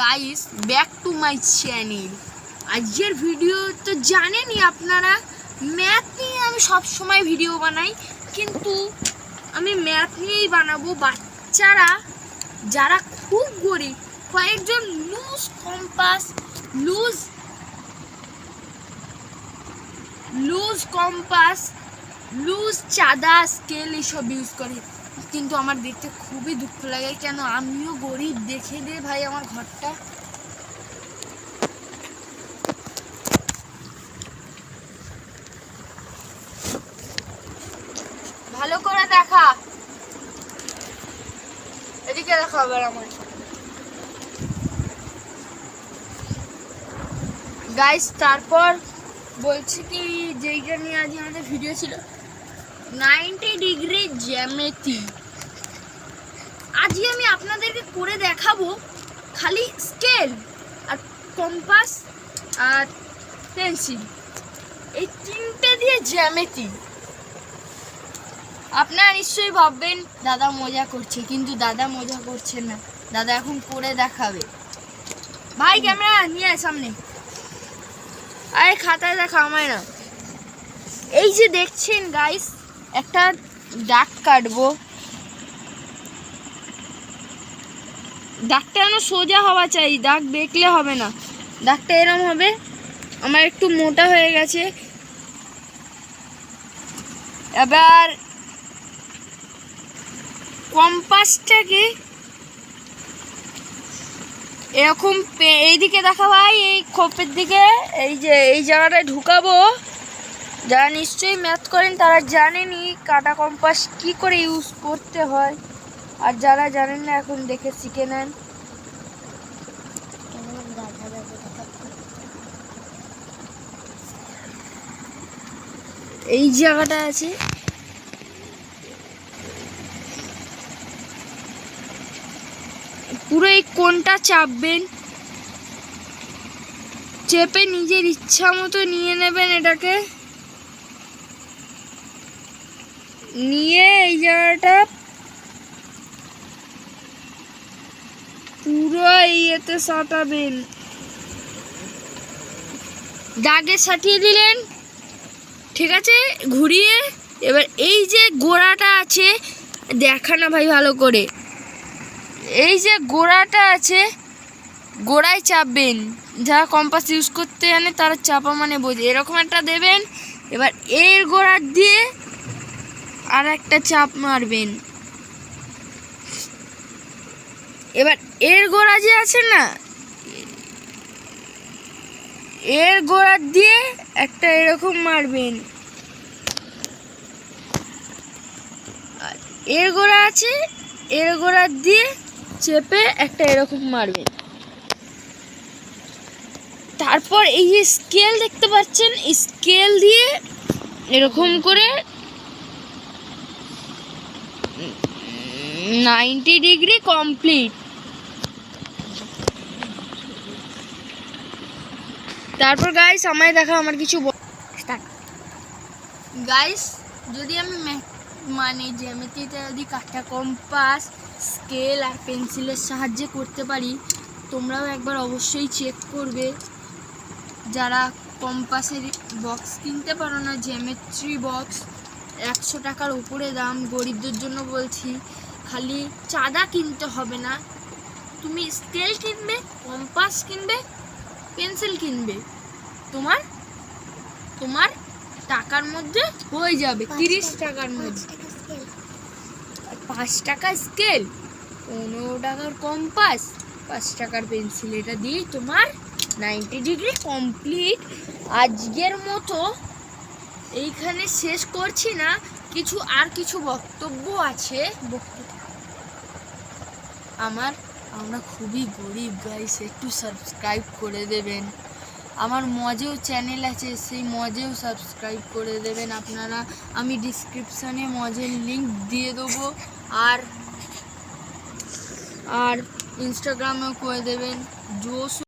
Guys, back to my channel. আজকের video তো জানেনই আপনারা, ম্যাথ নিয়ে আমি সব সময় ভিডিও বানাই, কিন্তু আমি ম্যাথ নিয়েই বানাবো। বাচ্চারা যারা খুব গরিব, কয়েকজন লুজ কম্পাস, লুজ চাঁদা, স্কেল এইসব ইউজ করে, কিন্তু আমার দেখতে খুবই দুঃখ লাগে। কেন আমিও গরিব, দেখে দে ভাই আমার ঘরটা। ভালো করে দেখা, এদিকে দেখা আবার আমার। গাইস, তারপর বলছি কি, যেইটা নিয়ে আজ আমাদের ভিডিও ছিল 90 ডিগ্রি জ্যামিতি। আজকে আমি আপনাদেরকে করে দেখাবো খালি স্কেল আর কম্পাস আর পেন্সিল, এই তিনটে দিয়ে জ্যামিতি। আপনারা নিশ্চয়ই ভাববেন দাদা মজা করছে, কিন্তু দাদা মজা করছে না, দাদা এখন করে দেখাবে। ভাই ক্যামেরা নিয়ে আয় সামনে, আরে খাতায় দেখা আমায় না। এই যে দেখছেন গাইস, একটা দাগ কাটবো। দাগটা যেন সোজা হওয়া চাই, দাগ দেখলে হবে না, দাগটা এরকম হবে। আমার একটু মোটা হয়ে গেছে। এবার কম্পাসটাকে এরকম এইদিকে দেখা ভাই, এই খোপের দিকে, এই যে এই জায়গাটায় ঢুকাবো। যারা নিশ্চয়ই ম্যাথ করেন তারা জানেনই কাটা কম্পাস কি করে ইউজ করতে হয়, আর যারা জানেন না এখন দেখে শিখে নেন। এই জায়গাটা আছে, পুরো এই কোণটা চাপবেন, চেপে নিজের ইচ্ছা মতো নিয়ে নেবেন। এটাকে নিয়ে এই জায়গাটা পুরো ইয়েতে সাঁটাবেন, দাগে সাটিয়ে দিলেন, ঠিক আছে। ঘুরিয়ে এবার এই যে গোড়াটা আছে, দেখা না ভাই ভালো করে, এই যে গোড়াটা আছে, গোড়ায় চাপবেন। যারা কম্পাস ইউজ করতে জানে তারা চাপা মানে বোঝে, এরকম একটা দেবেন। এবার এর গোড়া দিয়ে আর একটা চাপ মারবেন। এবার এর গোড়া যে আছে না, এর গোড়া দিয়ে একটা এরকম মারবেন। এর গোড়া আছে, এর গোড়া দিয়ে চেপে একটা এরকম মারবেন। তারপর এই যে স্কেল দেখতে পাচ্ছেন, স্কেল দিয়ে এরকম করে 90 ডিগ্রি কমপ্লিট। তারপর গাইস আমায় দেখা, আমার কিছু গাইস, যদি আমি মানে জ্যামিতিটা যদি কাটা কম্পাস, স্কেল আর পেন্সিলের সাহায্যে করতে পারি, তোমরাও একবার অবশ্যই চেক করবে। যারা কম্পাসের বক্স কিনতে পারো না, জ্যামিট্রি বক্স 100 টাকার উপরে দাম, গরিবদের জন্য বলছি। খালি চাঁদা কিনতে হবে না, তুমি স্কেল কিনবে, কম্পাস কিনবে, পেন্সিল কিনবে, তোমার টাকার মধ্যে হয়ে যাবে, 30 টাকার মধ্যে। 5 টাকা স্কেল, 15 টাকার কম্পাস, 5 টাকার পেন্সিল, এটা দিয়েই তোমার 90 ডিগ্রি কমপ্লিট। আজকের মতো এইখানে শেষ করছি না, কিছু বক্তব্য আছে। আমরা খুবই গরিব গাইস, একটু সাবস্ক্রাইব করে দেবেন। আমার মজেও চ্যানেল আছে, সেই মজেও সাবস্ক্রাইব করে দেবেন আপনারা। আমি ডিসক্রিপশানে মজের লিঙ্ক দিয়ে দেবো, আর ইনস্টাগ্রামেও করে দেবেন। জোশ